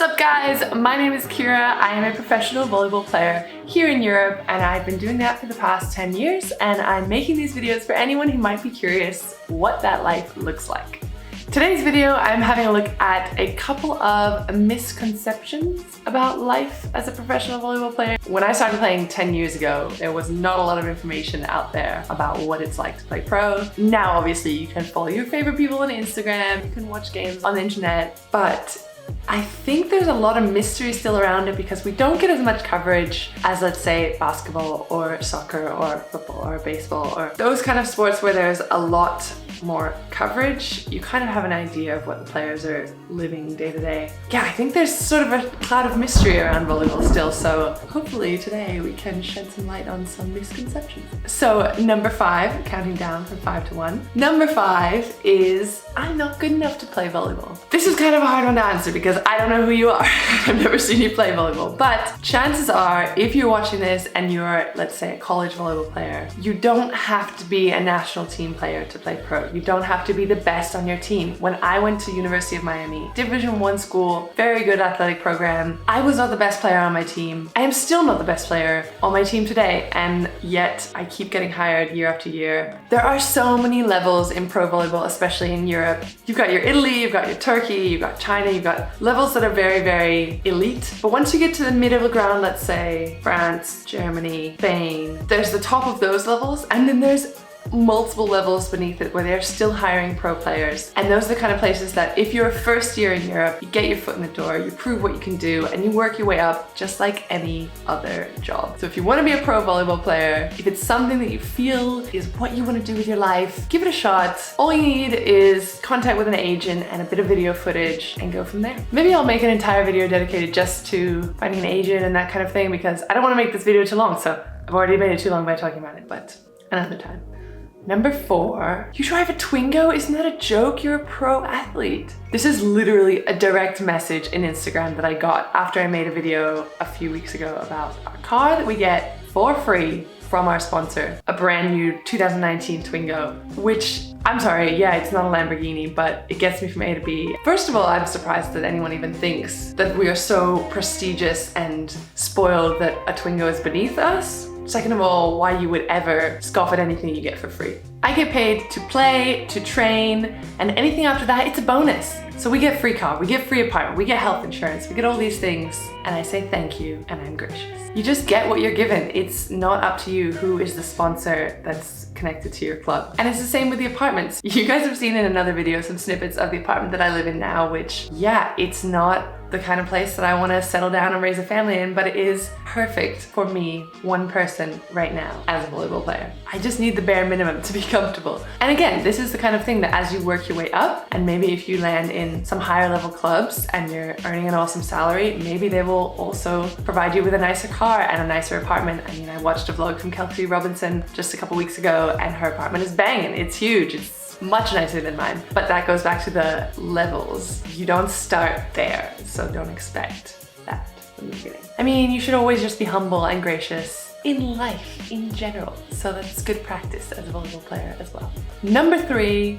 up guys? My name is Kira. I am a professional volleyball player here in Europe and I've been doing that for the past 10 years and I'm making these videos for anyone who might be curious what that life looks like. Today's video, I'm having a look at a couple of misconceptions about life as a professional volleyball player. When I started playing 10 years ago, there was not a lot of information out there about what it's like to play pro. Now, obviously, you can follow your favorite people on Instagram, you can watch games on the internet, but I think there's a lot of mystery still around it because we don't get as much coverage as, let's say, basketball or soccer or football or baseball or those kind of sports where there's a lot more coverage. You kind of have an idea of what the players are living day to day. Yeah, I think there's sort of a cloud of mystery around volleyball still, so hopefully today we can shed some light on some misconceptions. So number 5, counting down from 5 to 1. Number 5 is I'm not good enough to play volleyball. This is kind of a hard one to answer because I don't know who you are. I've never seen you play volleyball, but chances are if you're watching this and you're, let's say, a college volleyball player, you don't have to be a national team player to play pro. You don't have to be the best on your team. When I went to University of Miami, Division I school, very good athletic program, I was not the best player on my team. I am still not the best player on my team today, and yet I keep getting hired year after year. There are so many levels in pro volleyball, especially in Europe. You've got your Italy, you've got your Turkey, you've got China, you've got levels that are very, very elite. But once you get to the middle of the ground, let's say France, Germany, Spain, there's the top of those levels, and then there's multiple levels beneath it where they're still hiring pro players. And those are the kind of places that if you're a first year in Europe, you get your foot in the door, you prove what you can do, and you work your way up just like any other job. So if you want to be a pro volleyball player, if it's something that you feel is what you want to do with your life, give it a shot. All you need is contact with an agent and a bit of video footage and go from there. Maybe I'll make an entire video dedicated just to finding an agent and that kind of thing because I don't want to make this video too long, so I've already made it too long by talking about it, but another time. Number 4, you drive a Twingo? Isn't that a joke? You're a pro athlete. This is literally a direct message in Instagram that I got after I made a video a few weeks ago about our car that we get for free from our sponsor, a brand new 2019 Twingo, which I'm sorry, yeah, it's not a Lamborghini, but it gets me from A to B. First of all, I'm surprised that anyone even thinks that we are so prestigious and spoiled that a Twingo is beneath us. Second of all, why you would ever scoff at anything you get for free. I get paid to play, to train, and anything after that, it's a bonus. So we get free car, we get free apartment, we get health insurance, we get all these things, and I say thank you, and I'm gracious. You just get what you're given. It's not up to you who is the sponsor that's connected to your club. And it's the same with the apartments. You guys have seen in another video some snippets of the apartment that I live in now, which, yeah, it's not the kind of place that I want to settle down and raise a family in, but it is perfect for me, one person right now as a volleyball player. I just need the bare minimum to be comfortable. And again, this is the kind of thing that as you work your way up, and maybe if you land in some higher level clubs and you're earning an awesome salary, maybe they will also provide you with a nicer car and a nicer apartment. I mean, I watched a vlog from Kelsey Robinson just a couple weeks ago and her apartment is banging. It's huge. It's much nicer than mine. But that goes back to the levels. You don't start there, so don't expect that from the beginning. I mean, you should always just be humble and gracious in life in general. So that's good practice as a volleyball player as well. Number 3,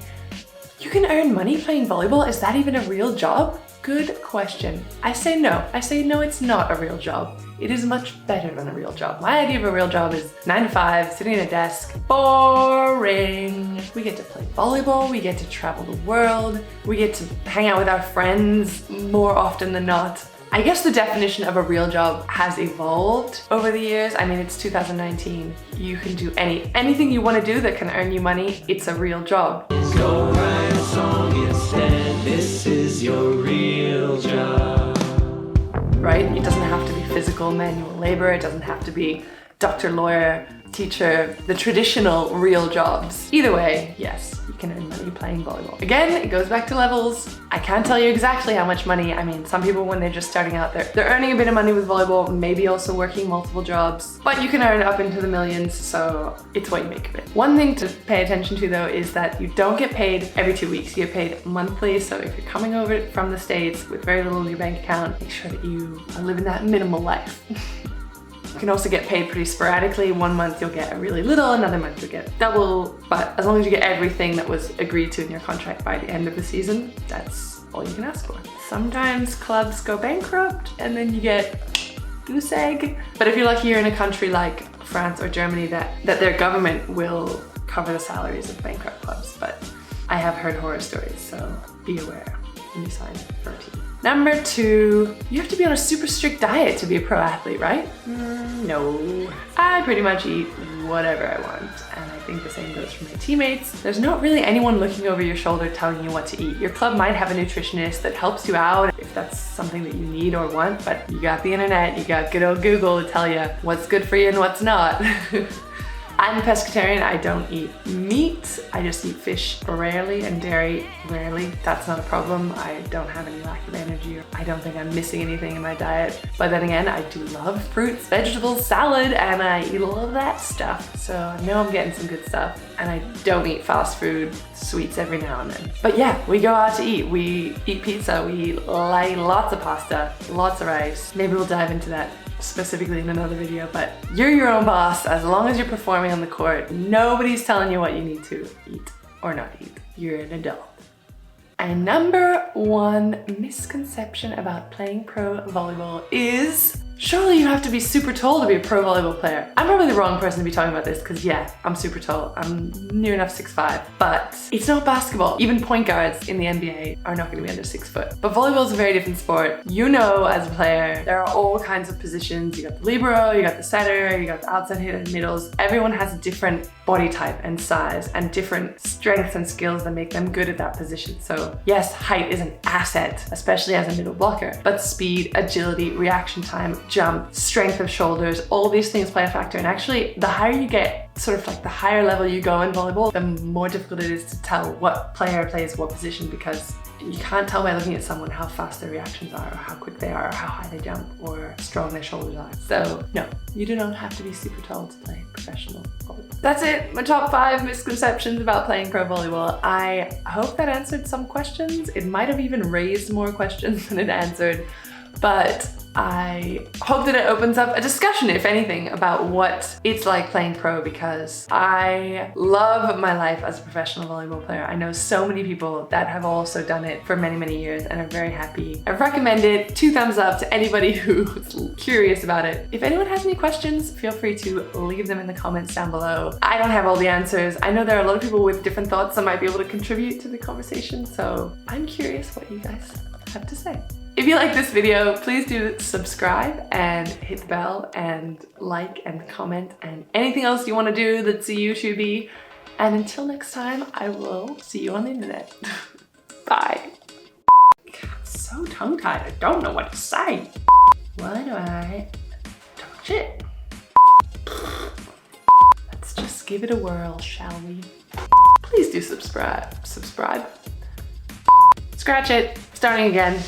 you can earn money playing volleyball. Is that even a real job? Good question. I say no. I say no, it's not a real job. It is much better than a real job. My idea of a real job is 9 to 5, sitting at a desk, boring. We get to play volleyball, we get to travel the world, we get to hang out with our friends more often than not. I guess the definition of a real job has evolved over the years. I mean, it's 2019. You can do anything you want to do that can earn you money. It's a real job. Go write a song instead. This is your real job. Right? It doesn't have to be physical manual labor. It doesn't have to be doctor, lawyer, teacher, the traditional real jobs. Either way, yes, you can earn money playing volleyball. Again, it goes back to levels. I can't tell you exactly how much money. I mean, some people when they're just starting out, they're earning a bit of money with volleyball, maybe also working multiple jobs, but you can earn up into the millions, so it's what you make of it. One thing to pay attention to though is that you don't get paid every 2 weeks. You get paid monthly, so if you're coming over from the States with very little in your bank account, make sure that you are living that minimal life. You can also get paid pretty sporadically. One month you'll get really little, another month you'll get double, but as long as you get everything that was agreed to in your contract by the end of the season, that's all you can ask for. Sometimes clubs go bankrupt and then you get goose egg. But if you're lucky, you're in a country like France or Germany that their government will cover the salaries of bankrupt clubs. But I have heard horror stories, so be aware when you sign for a team. Number 2, you have to be on a super strict diet to be a pro athlete, right? No. I pretty much eat whatever I want, and I think the same goes for my teammates. There's not really anyone looking over your shoulder telling you what to eat. Your club might have a nutritionist that helps you out if that's something that you need or want, but you got the internet, you got good old Google to tell you what's good for you and what's not. I'm a pescatarian, I don't eat meat. I just eat fish rarely and dairy rarely. That's not a problem. I don't have any lack of energy. I don't think I'm missing anything in my diet. But then again, I do love fruits, vegetables, salad, and I eat all of that stuff. So I know I'm getting some good stuff. And I don't eat fast food, sweets every now and then. But yeah, we go out to eat. We eat pizza, we eat lots of pasta, lots of rice. Maybe we'll dive into that specifically in another video, but you're your own boss as long as you're performing on the court. Nobody's telling you what you need to eat or not eat. You're an adult. And number 1 misconception about playing pro volleyball is, surely you have to be super tall to be a pro volleyball player. I'm probably the wrong person to be talking about this because yeah, I'm super tall. I'm near enough 6'5", but it's not basketball. Even point guards in the NBA are not going to be under 6 foot. But volleyball is a very different sport. You know, as a player, there are all kinds of positions. You got the libero, you got the setter, you got the outside hitter, middles. Everyone has a different body type and size and different strengths and skills that make them good at that position. So yes, height is an asset, especially as a middle blocker, but speed, agility, reaction time, jump, strength of shoulders, all these things play a factor. And actually, the higher you get, sort of like the higher level you go in volleyball, the more difficult it is to tell what player plays what position, because you can't tell by looking at someone how fast their reactions are, or how quick they are, or how high they jump, or strong their shoulders are. So no, you do not have to be super tall to play professional volleyball. That's it, my top 5 misconceptions about playing pro volleyball. I hope that answered some questions. It might have even raised more questions than it answered, but I hope that it opens up a discussion, if anything, about what it's like playing pro, because I love my life as a professional volleyball player. I know so many people that have also done it for many, many years and are very happy. I recommend it. 2 thumbs up to anybody who's curious about it. If anyone has any questions, feel free to leave them in the comments down below. I don't have all the answers. I know there are a lot of people with different thoughts that might be able to contribute to the conversation, so I'm curious what you guys have to say. If you like this video, please do subscribe and hit the bell and like and comment and anything else you want to do that's a YouTubey. And until next time, I will see you on the internet. Bye. I'm so tongue-tied, I don't know what to say. Why do I talk shit? Let's just give it a whirl, shall we? Please do subscribe. Scratch it, starting again.